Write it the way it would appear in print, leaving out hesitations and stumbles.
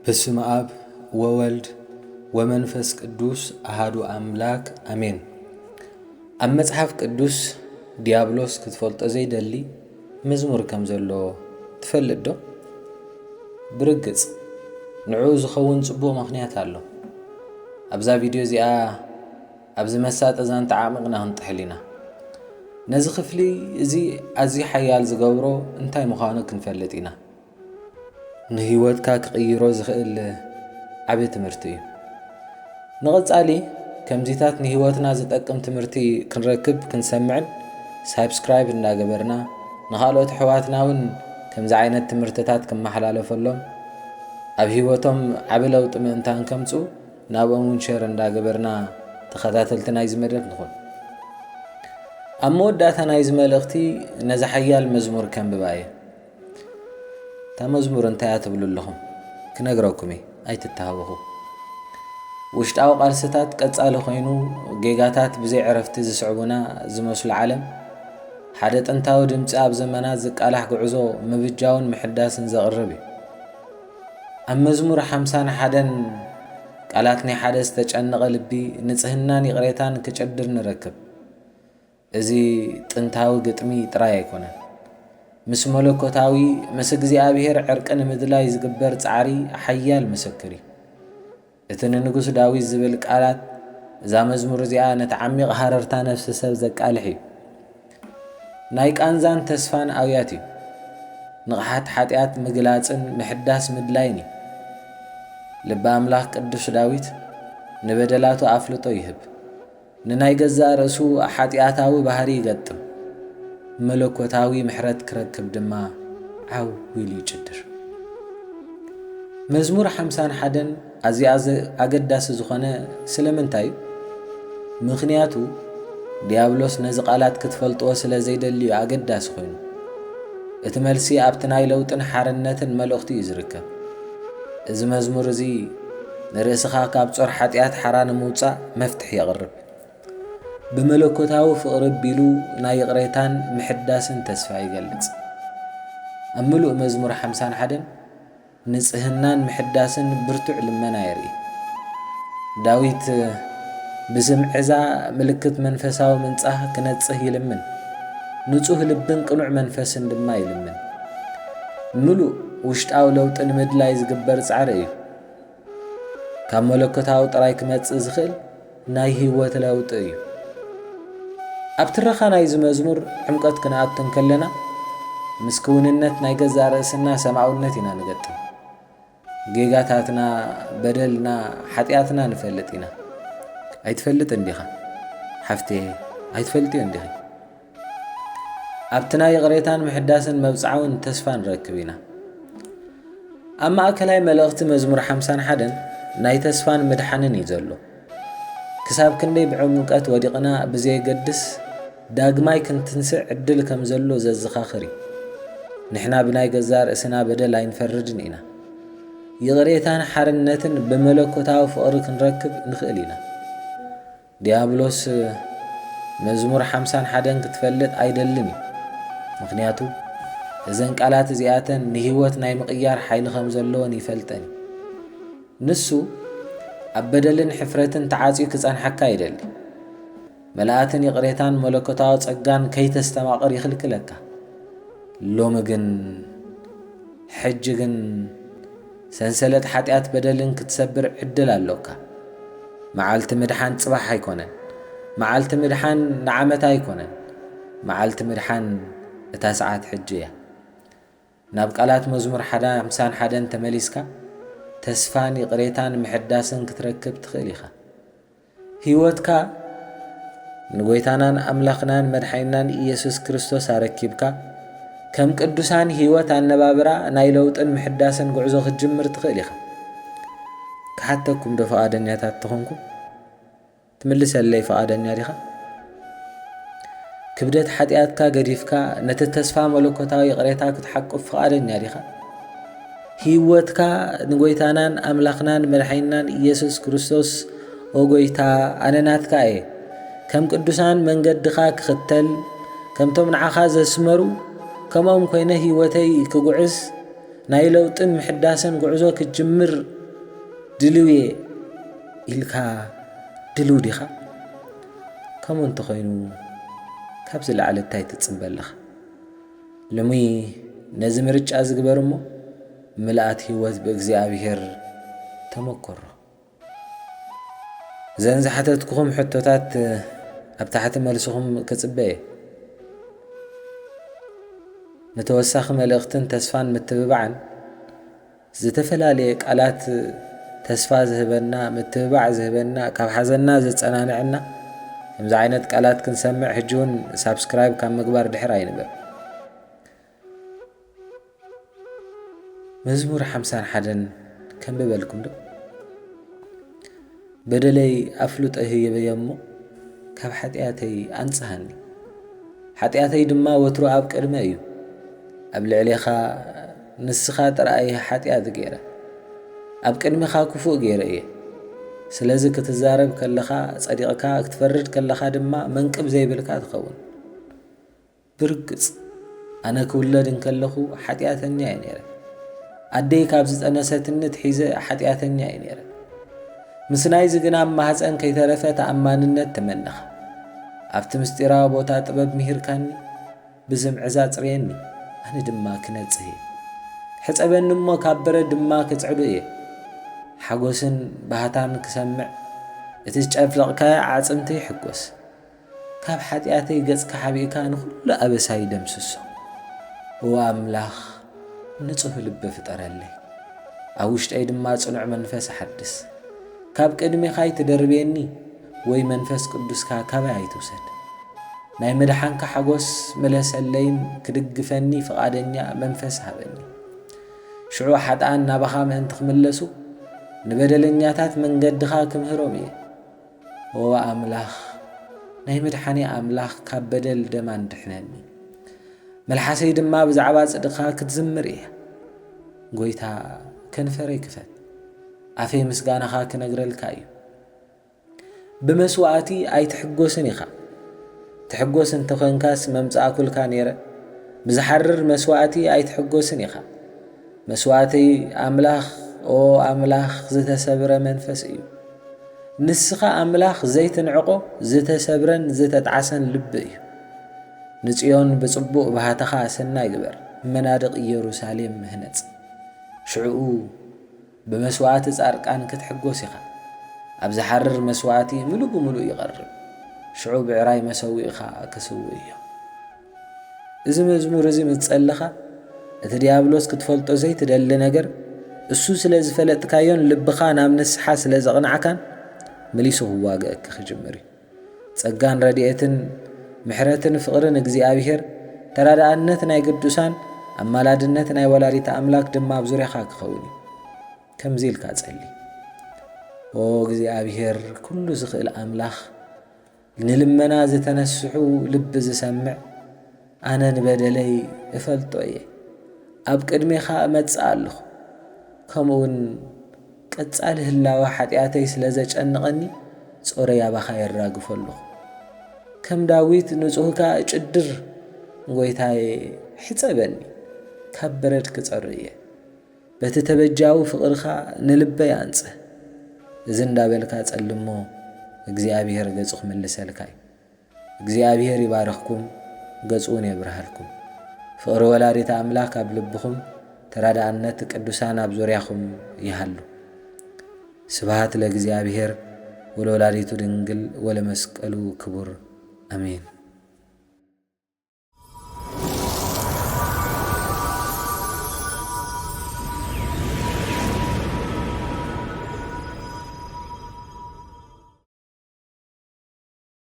በስመ አብ ወወልድ ወመንፈስ ቅዱስ አሃዱ አምላክ አሜን። ኣብ መጽሓፍ ቅዱስ ዲያብሎስ ክትፈልጦ ዘይደሊ መዝሙር ከም ዘሎ ትፈልጥ ዶ? ብርግጽ ንዑ ዝኸውን ጽቡቕ ምኽንያት ኣሎ። ኣብዛ ቪድዮ እዚኣ ኣብዚ መሳጥ እዛን ተዓሚቕና ክንጥሕል ኢና። ነዚ ክፍሊ እዚ ኣዝዩ ሓያል ዝገብሮ እንታይ ምዃኑ ክንፈልጥ ኢና። ንህይወትካ ክቕይሮ ዝኽእል ዓብዪ ትምህርቲ እዩ። ንቐጻሊ ከምዚታት ንህይወትና ዝጠቅም ትምህርቲ ክንረክብ ክንሰምዕን ሳብስክራይብ እንዳገበርና ንኻልኦት ኣሕዋትና እውን ከምዚ ዓይነት ትምህርትታት ክመሓላለፈሎም ኣብ ህይወቶም ዓቢ ለውጢ ምእንታን ከምፅኡ ናብኦም እውን ሸር እንዳገበርና ተኸታተልቲ ናይዚ መደብ ንኹን። ኣብ መወዳእታ ናይዚ መልእኽቲ ነዚ ሓያል መዝሙር ከንብባ እየ። እታ መዝሙር እንታይ እያ ትብሉ ኣለኹም? ክነግረኩም እየ፣ ኣይትተሃወኹ። ውሽጣዊ ቃልስታት ቀጻሊ ኮይኑ ጌጋታት ብዘይ ዕረፍቲ ዝስዕቡና ዝመስሉ ዓለም ሓደ ጥንታዊ ድምፂ ኣብ ዘመናት ዝቃላሕ ጉዕዞ ምብጃውን ምሕዳስን ዘቕርብ እዩ። ኣብ መዝሙር 51 ቃላት ናይ ሓደ ዝተጨነቐ ልቢ ንጽህናን ይቕሬታን ክጨድር ንረክብ። እዚ ጥንታዊ ግጥሚ ጥራይ ኣይኮነን፣ ምስ መለኮታዊ ምስ እግዚኣብሔር ዕርቂ ንምድላይ ዝግበር ጻዕሪ ሓያል ምስክር እዩ። እቲ ንንጉስ ዳዊት ዝብል ቃላት እዛ መዝሙር እዚኣ ነቲ ዓሚቕ ሃረርታ ነፍሲ ሰብ ዘቃልሕ እዩ። ናይ ቃንዛን ተስፋን ኣብያት እዩ። ንቕሓት ሓጢኣት ምግላጽን ምሕዳስ ምድላይን እዩ። ልቢ ኣምላኽ ቅዱስ ዳዊት ንበደላቱ ኣፍልጦ ይህብ፣ ንናይ ገዛእ ርእሱ ሓጢኣታዊ ባህሪ ይገጥም፣ መለኮታዊ ምሕረት ክረክብ ድማ ዓው ኢሉ ይጭድር። መዝሙር 51 ኣዝያ ኣገዳሲ ዝኾነ ስለምንታይ እዩ? ምኽንያቱ ዲያብሎስ ነዚ ቃላት ክትፈልጥዎ ስለ ዘይደልዩ ኣገዳሲ ኮይኑ፣ እቲ መልሲ ኣብቲ ናይ ለውጥን ሓርነትን መልእኽቲ እዩ ዝርከብ። እዚ መዝሙር እዚ ንርእስኻ ካብ ጾር ሓጢኣት ሓራ ንምውፃእ መፍትሒ የቕርብ። ብመለኮታዊ ፍቕሪ ኣቢሉ ናይ ይቕሬታን ምሕዳስን ተስፋ ይገልጽ። ኣብ ምሉእ መዝሙር 51 ንጽህናን ምሕዳስን ብርቱዕ ልመና የርኢ። ዳዊት ብስምዒዛ ምልክት መንፈሳዊ ምንጻህ ክነጽህ ይልምን፣ ንጹህ ልብን ቅኑዕ መንፈስን ድማ ይልምን። ምሉእ ውሽጣዊ ለውጢ ንምድላይ ዝግበር ጻዕሪ እዩ። ካብ መለኮታዊ ጥራይ ክመጽእ ዝኽእል ናይ ህይወት ለውጢ እዩ። ኣብ ትረኻ ናይዚ መዝሙር ዕምቀት ክንኣቱ ከለና ምስ ክውንነት ናይ ገዛእ ርእስና ሰማዕውነት ኢና ንገጥም። ጌጋታትና፣ በደልና፣ ሓጢኣትና ንፈልጥ ኢና። ኣይትፈልጥ እንዲኻ ሓፍቴ? ኣይትፈልጥዮ እንዲኺ? ኣብቲ ናይ ይቕሬታን ምሕዳስን መብፅዓውን ተስፋ ንረክብ ኢና። ኣብ ማእከላይ መልእኽቲ መዝሙር 51 ናይ ተስፋን ምድሓንን እዩ ዘሎ። ክሳብ ክንደይ ብዕምቀት ወዲቕና ብዘየገድስ ዳግማይ ክንትንስዕ ዕድል ከም ዘሎ ዘዘኻኽር እዩ። ንሕና ብናይ ገዛእ ርእስና በደል ኣይንፈርድን ኢና። ይቕሬታን ሓርነትን ብመለኮታዊ ፍቕሪ ክንረክብ ንኽእል ኢና። ዲያብሎስ መዝሙር 51 ክትፈልጥ ኣይደልን እዩ። ምኽንያቱ እዘን ቃላት እዚኣተን ንህይወት ናይ ምቕያር ሓይሊ ከም ዘለዎን ይፈልጠን እዩ። ንሱ ኣብ በደልን ሕፍረትን ተዓጺዩ ክጸንሐካ ይደሊ። መልኣትን ይቕሬታን መለኮታዊ ጸጋን ከይተስተማቕር ይኽልክለካ። ሎሚ ግን ሕጂ ግን ሰንሰለት ሓጢኣት በደልን ክትሰብር ዕድል ኣለካ። መዓልቲ ምድሓን ጽባሕ ኣይኮነን፣ መዓልቲ ምድሓን ንዓመት ኣይኮነን፣ መዓልቲ ምድሓን እታ ሰዓት ሕጂ እያ። ናብ ቃላት መዝሙር 51 ተመሊስካ ተስፋን ይቕሬታን ምሕዳስን ክትረክብ ትኽእል ኢኻ። ህይወትካ ንጐይታናን ኣምላኽናን መድሓኒናን ኢየሱስ ክርስቶስ ኣረኪብካ ከም ቅዱሳን ህይወት ኣነባብራ ናይ ለውጥን ምሕዳስን ጉዕዞ ክትጅምር ትኽእል ኢኻ። ክሓተኩም ዶ ፈቓደኛታት ትኾንኩም? ትምልሰለይ ፈቓደኛ ዲኻ? ክብደት ሓጢኣትካ ገዲፍካ ነቲ ተስፋ መለኮታዊ ይቕሬታ ክትሓቅፍ ፈቓደኛ ዲኻ? ህይወትካ ንጐይታናን ኣምላኽናን መድሓኒናን ኢየሱስ ክርስቶስ ኦ ጐይታ ኣነ ናትካ እየ፣ ከም ቅዱሳን መንገድኻ ክኽተል ከምቶም ንዓኻ ዘስመሩ ከምኦም ኮይነ ህይወተይ ክጉዕዝ ናይ ለውጥን ምሕዳስን ጉዕዞ ክጅምር ድልውየ ኢልካ ድልው ዲኻ ከምኡ እንተኾይኑ ካብ ዝለዓለ እንታይ ትጽበለኻ ሎሚ ነዚ ምርጫ ዝግበር እሞ ምልኣት ህይወት ብእግዚአብሔር ተመኮሮ እዘን ዝሓተትኩኹም ሕቶታት ኣብ ታሕቲ መልስኹም ክጽበየ ንተወሳኺ መልእኽትን ተስፋን ምትብባዕን ዝተፈላለየ ቃላት ተስፋ ዝህበና ምትብባዕ ዝህበና ካብ ሓዘንና ዘጸናንዐና ከምዚ ዓይነት ቃላት ክንሰምዕ ሕጂ እውን ሳብስክራይብ ካብ ምግባር ድሕር ኣይንበር መዝሙር 51 ከንብበልኩም ዶ በደለይ ኣፍሉጠ ህየበየ እሞ ካብ ሓጢኣተይ ኣንጽሃኒ ሓጢኣተይ ድማ ወትሩ ኣብ ቅድመ እዩ ኣብ ልዕሌኻ ንስኻ ጥራይ ሓጢኣት ገይረ ኣብ ቅድሚኻ ክፉእ ገይረ እየ ስለዚ ክትዛረብ ከለኻ ጸዲቕካ ክትፈርድ ከለኻ ድማ መንቅብ ዘይብልካ ትኸውን ብርግጽ ኣነ ክውለድ እንከለኹ ሓጢኣተኛ እየ ነይረ ኣደይ ካብ ዝጸነሰትኒ ትሒዘ ሓጢኣተኛ እየ ነይረ ምስ ናይ ዝግናብ ማህፀን ከይተረፈ ተኣማንነት ተመነኻ ኣብቲ ምስጢራዊ ቦታ ጥበብ ምሂርካኒ ብዝምዕዛ ጽርየኒ ኣነ ድማ ክነጽህ እየ ሕጸበኒ እሞ ካብ በረድ ድማ ክጽዕዱ እየ ሓጐስን ባህታን ክሰምዕ እቲ ዝጨፍለቕካዮ ዓጽምቲ ይሕጐስ ካብ ሓጢኣተይ ገጽካ ሓቢእካ ንኹሉ ኣበሳይ ደምስሶ ወኣምላኽ ንጹህ ልቢ ፍጠረለይ ኣብ ውሽጠይ ድማ ጽኑዕ መንፈስ ሓድስ ካብ ቅድሚኻ ይትደርብየኒ ወይ መንፈስ ቅዱስካ ካበይ ኣይትውሰድ ናይ መድሓንካ ሓጐስ መለሰለይን ክድግፈኒ ፍቓደኛ መንፈስ ሃበኒ ሽዑ ሓጥኣን ናባኻ ምእንቲ ክምለሱ ንበደለኛታት መንገድኻ ክምህሮም እየ ወኣምላኽ ናይ መድሓኒ ኣምላኽ ካብ በደል ደማ እንድሕነኒ መልሓሰይ ድማ ብዛዕባ ጽድቕኻ ክትዝምር እየ ጐይታ ከንፈረይ ክፈት ኣፈይ ምስጋናኻ ክነግረልካ እዩ ብመስዋዕቲ ኣይትሕጐስን ኢኻ ትሕጐስ እንተኾንካስ መምጽኣ ኲልካ ነይረ ብዝሓርር መስዋዕቲ ኣይትሕጐስን ኢኻ መስዋዕተይ ኣምላኽ ኦ ኣምላኽ ዝተሰብረ መንፈስ እዩ ንስኻ ኣምላኽ ዘይትንዕቆ ዝተሰብረን ዝተጣዓሰን ልቢ እዩ ንጽዮን ብጽቡቕ ባህተኻ ሰናይ ግበር መናድቕ ኢየሩሳሌም ምህነጽ ሽዑኡ ብመስዋዕቲ ጻድቃን ክትሕጐስ ኢኻ ኣብ ዝሓርር መስዋዕቲ ምሉእ ብምሉእ ይቐርብ ሽዑ ብዕራይ መሰዊእኻ ክስውእ እዩ እዚ መዝሙር እዚ ምትጸለኻ እቲ ዲያብሎስ ክትፈልጦ ዘይትደሊ ነገር እሱ ስለ ዝፈለጥካዮን ልብኻ ናብ ንስሓ ስለ ዘቕንዓካን መሊሱ ክዋግአካ ክጅምር እዩ ጸጋን ረድኤትን ምሕረትን ፍቕርን እግዚኣብሔር ተራዳእነት ናይ ቅዱሳን ኣማላድነት ናይ ወላዲተ ኣምላክ ድማ ኣብ ዙርያኻ ክኸውን እዩ ከምዚ ኢልካ ጸሊ ኦ እግዚኣብሔር ኩሉ ዝኽእል ኣምላኽ ንልመና ዝተነስሑ ልቢ ዝሰምዕ ኣነ ንበደለይ እፈልጦ እየ ኣብ ቅድሜኻ እመጽእ ኣለኹ ከምኡውን ቀጻሊ ህላዊ ሓጢኣተይ ስለ ዘጨንቐኒ ጾረይ ኣባኻ የራግፎ ኣለኹ ከም ዳዊት ንጹህካ እጭድር ጐይታዬ ሕጸበኒ ካብ በረድ ክጸር እየ በቲ ተበጃዊ ፍቕርኻ ንልበይ ኣንጽህ እዚ እንዳበልካ ጸልሞ እግዚኣብሔር ገጹ ክምልሰልካ እዩ እግዚኣብሔር ይባርኽኩም ገጹን የብርሃልኩም ፍቕሪ ወላዲተ ኣምላክ ኣብ ልብኹም ተራዳእነት ቅዱሳን ኣብ ዙርያኹም ይሃሉ ስብሃት ለእግዚአብሔር ወለወላዲቱ ድንግል ወለመስቀሉ ክቡር አሜን።